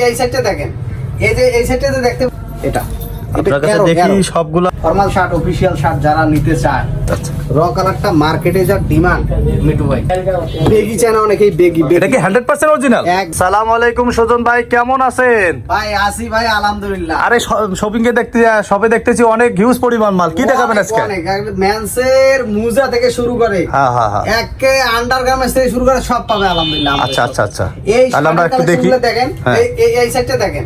এই সাইডটা দেখেন, এই যে এই সাইডটাতে দেখতে এটা আপনার কাছে দেখি সবগুলো ফর্মাল শার্ট, অফিশিয়াল শার্ট যারা নিতে চায়। আচ্ছা, র কালারটা মার্কেটে যা ডিমান্ড মিটু ভাই। বেগি চায় না অনেকেই, বেগি এটা কি 100% অরিজিনাল? আসসালামু আলাইকুম সুজন ভাই, কেমন আছেন? ভাই আসি ভাই, আলহামদুলিল্লাহ। আরে শপিং এ সবে দেখতেছি অনেক হিউজ পরিমাণ মাল, কি দেখাবেন আজকে? অনেক মেন্সের মুজা থেকে শুরু করে একে আন্ডারগার্মেন্টস থেকে শুরু করে সব পাবে আলহামদুলিল্লাহ। আচ্ছা আচ্ছা আচ্ছা, এই তাহলে আমরা একটু দেখি। দেখেন এই সাইডটা দেখেন,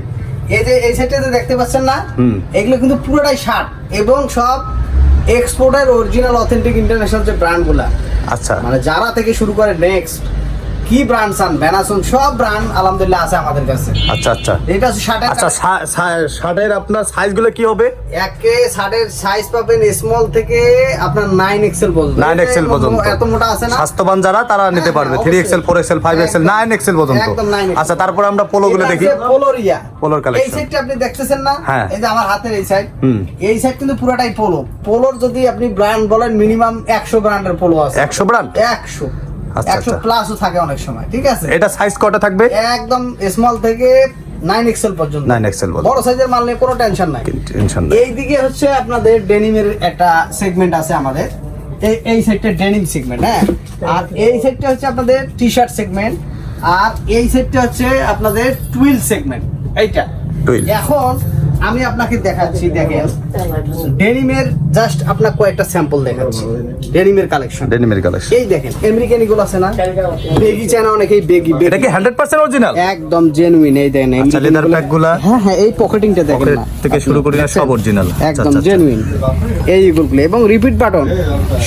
এই যে এই সাইডটাতে দেখতে পাচ্ছেন না, এগুলো কিন্তু পুরোটাই শার্ট এবং সব এক্সপোর্টের অরিজিনাল অথেন্টিক ইন্টারন্যাশনাল যে ব্র্যান্ডগুলা। আচ্ছা, মানে যারা থেকে শুরু করে নেক্সট কি ব্র্যান্ড সান, বেনাসন, সব ব্র্যান্ড আলহামদুলিল্লাহ আছে আমাদের কাছে। আচ্ছা আচ্ছা, এটা হচ্ছে শার্টের। আচ্ছা, শার্টের আপনার সাইজগুলো কি হবে? একে শার্টের সাইজ পাবেন স্মল থেকে আপনার 9XL পর্যন্ত। 9XL পর্যন্ত এত মোটা আছে না, স্বাস্থ্যবান যারা তারা নিতে পারবে। 3XL, 4XL, 5XL, 9XL পর্যন্ত। একদম 9XL। আচ্ছা, তারপর আমরা পোলোগুলো দেখি। পোলোরিয়া, পোলোর এই কালেকশন। সাইডটা আপনি দেখতেছেন না, হ্যাঁ। এই যে আমার হাতের এই সাইড, এই সাইড কিন্তু পুরোটাই পোলো। পোলোর যদি আপনি ব্র্যান্ড বলেন মিনিমাম 100 ব্র্যান্ডের পোলো আছে। 100 ব্র্যান্ড? 100, আচ্ছা 100 প্লাসও থাকে অনেক সময়। ঠিক আছে, এটা সাইজ কয়টা থাকবে? একদম স্মল থেকে 9XL পর্যন্ত। 9XL পর্যন্ত। বড় সাইজের মাল নিয়ে কোনো টেনশন নাই। টেনশন নাই। এইদিকে হচ্ছে আপনাদের ডেনিমের একটা সেগমেন্ট আছে আমাদের, এই সাইডটা ডেনিম সেগমেন্ট, হ্যাঁ। আর এই সাইডটা হচ্ছে আপনাদের টি শার্ট সেগমেন্ট, আর এই সাইডটা হচ্ছে আপনাদের টুইল সেগমেন্ট। এইটা টুইল। এখন আমি আপনাকে দেখাচ্ছি, দেখেন ডেনিমের জাস্ট আপনার কয়েকটা স্যাম্পল দেখাচ্ছি। ডেনিমের কালেকশন, ডেনিমের কালেকশন। এই দেখেন আমেরিকান এগুলো আছে না, বেগি চায় না অনেকেই, বেগি। এটা কি 100% অরিজিনাল? একদম জেনুইন। এই দেখেন আচ্ছা, লেদার প্যাকগুলা। হ্যাঁ হ্যাঁ, এই পকেটিংটা দেখেন পকেট না, থেকে শুরু করে সব অরিজিনাল। একদম জেনুইন। এইগুলো এবং রিপিট বাটন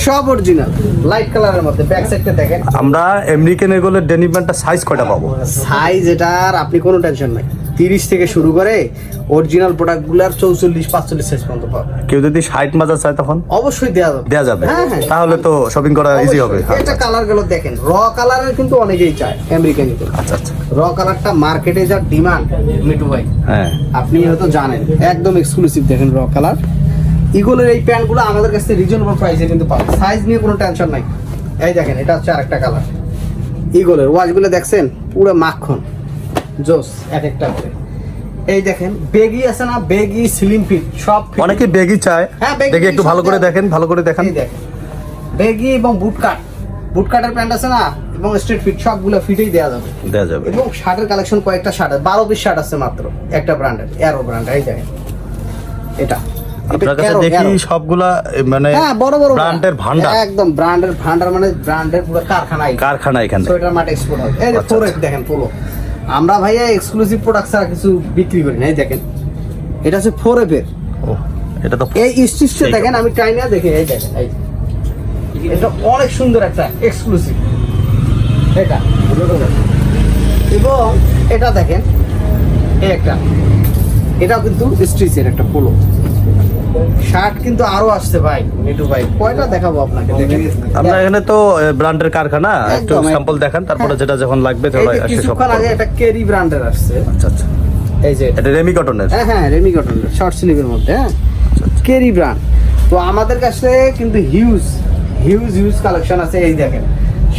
সব অরিজিনাল, লাইট কালারের মধ্যে। ব্যাক সাইডটা দেখেন। আমরা আমেরিকান এগুলোর ডেনিম প্যান্টটা সাইজ কয়টা পাবো? সাইজ এটার আপনি কোনো টেনশন নাই, 30 থেকে শুরু করে অরিজিনাল প্রোডাক্টগুলোর 44-45 সাইজ পর্যন্ত পাবেন। কেউ যদি 60 মাজা চায় তখন অবশ্যই দেয়া যাবে। হ্যাঁ, হ্যাঁ, তাহলে তো শপিং করা ইজি হবে। এটা কালার গুলো দেখেন, র কালারের কিন্তু অনেকেই চায় আমেরিকান এগুলো। আচ্ছা আচ্ছা, র কালারটা মার্কেটে যা ডিমান্ড মিটু ভাই, হ্যাঁ, আপনি হয়তো জানেন, একদম এক্সক্লুসিভ। দেখেন র কালার ইগলের এই প্যান্টগুলো আমাদের কাছে রিজনেবল প্রাইসে কিন্তু পাবেন, সাইজ নিয়ে কোনো টেনশন নাই। এই দেখেন, এটা হচ্ছে আরেকটা কালার ইগলের। ওয়াচগুলো দেখছেন পুরো মাখন জোস, এক একটা করে। এই দেখেন বেগি আছে না, বেগি স্লিম ফিট সব। অনেকে বেগি চায়। হ্যাঁ, বেগি দেখি একটু ভালো করে দেখেন, ভালো করে দেখান। এই দেখেন বেগি এবং বুট কাটের প্যান্ট আছে না, এবং স্ট্রেট ফিট সবগুলো ফিটেই দেওয়া যাবে। এবং শার্টের কালেকশন কয়েকটা শার্ট, 12 পিস শার্ট আছে মাত্র একটা ব্র্যান্ডের, এরো ব্র্যান্ড। এই দেখেন এটা আপনার কাছে দেখি সবগুলা মানে বড় বড় ব্র্যান্ডের ভান্ডার, একদম ব্র্যান্ডের ভান্ডার, মানে ব্র্যান্ডের পুরো কারখানা এখানে। সোয়েটার মার্ট এক্সপোর্ট হয়। এই যে ফোরেক দেখেন, পোলো। আমরা ভাইয়া এক্সক্লুসিভ প্রোডাক্ট ছাড়া কিছু বিক্রি করি না। এই দেখেন, এটা হচ্ছে 4F-এর। এটা তো এই স্টিচটা দেখেন, আমি ট্রাই না দেখে, এই দেখেন, এই এটা অনেক সুন্দর একটা এক্সক্লুসিভ। এটা এবং এটা দেখেন, এই একটা, এটাও কিন্তু স্টিচের একটা পোলো শার্ট, কিন্তু আরো আসছে ভাই মিটু ভাই। কয়টা দেখাবো আপনাকে? দেখেন, আমরা এখানে তো ব্র্যান্ডের কারখানা, একটু স্যাম্পল দেখান, তারপরে যেটা যখন লাগবে সেটা কিছুক্ষণ আগে একটা কেরি ব্র্যান্ডের আসছে। আচ্ছা আচ্ছা, এই যে এটা রেমি কটনের। হ্যাঁ, রেমি কটনের শর্ট স্লিভের মধ্যে, হ্যাঁ, কেরি ব্র্যান্ড। তো আমাদের কাছে কিন্তু হিউজ কালেকশন আছে। এই দেখেন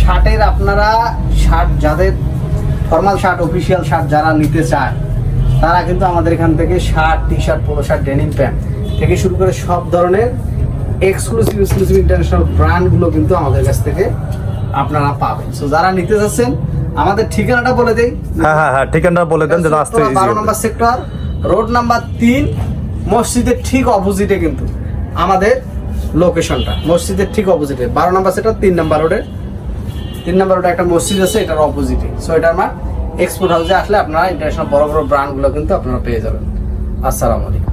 শার্টের, আপনারা শার্ট যাদের ফর্মাল শার্ট, অফিশিয়াল শার্ট যারা নিতে চায়, তারা কিন্তু আমাদের এখান থেকে shirt, T shirt, polo shirt, denim pant থেকে শুরু করে সব ধরনের এক্সক্লুসিভ ইন্টারন্যাশনাল ব্র্যান্ডগুলো কিন্তু আমাদের কাছ থেকে আপনারা পাবেন। সো যারা নিতে যাচ্ছেন, আমাদের ঠিকানাটা বলে দেই। হ্যাঁ, ঠিকানাটা বলে দেন যেন আসতে ইজি 12 হবে। নম্বর সেক্টর, রোড নাম্বার 3, মসজিদের ঠিক অপোজিটে কিন্তু আমাদের লোকেশনটা। মসজিদের ঠিক অপোজিটে 12 নম্বর সেক্টর, 3 নম্বর রোডে একটা মসজিদ আছে, এটার অপোজিটে। সো এটার এক্সপোর্ট হাউসে আসলে আপনারা ইন্টারন্যাশনাল বড় বড় ব্র্যান্ডগুলো কিন্তু আপনারা পেয়ে যাবেন। আসসালামু আলাইকুম।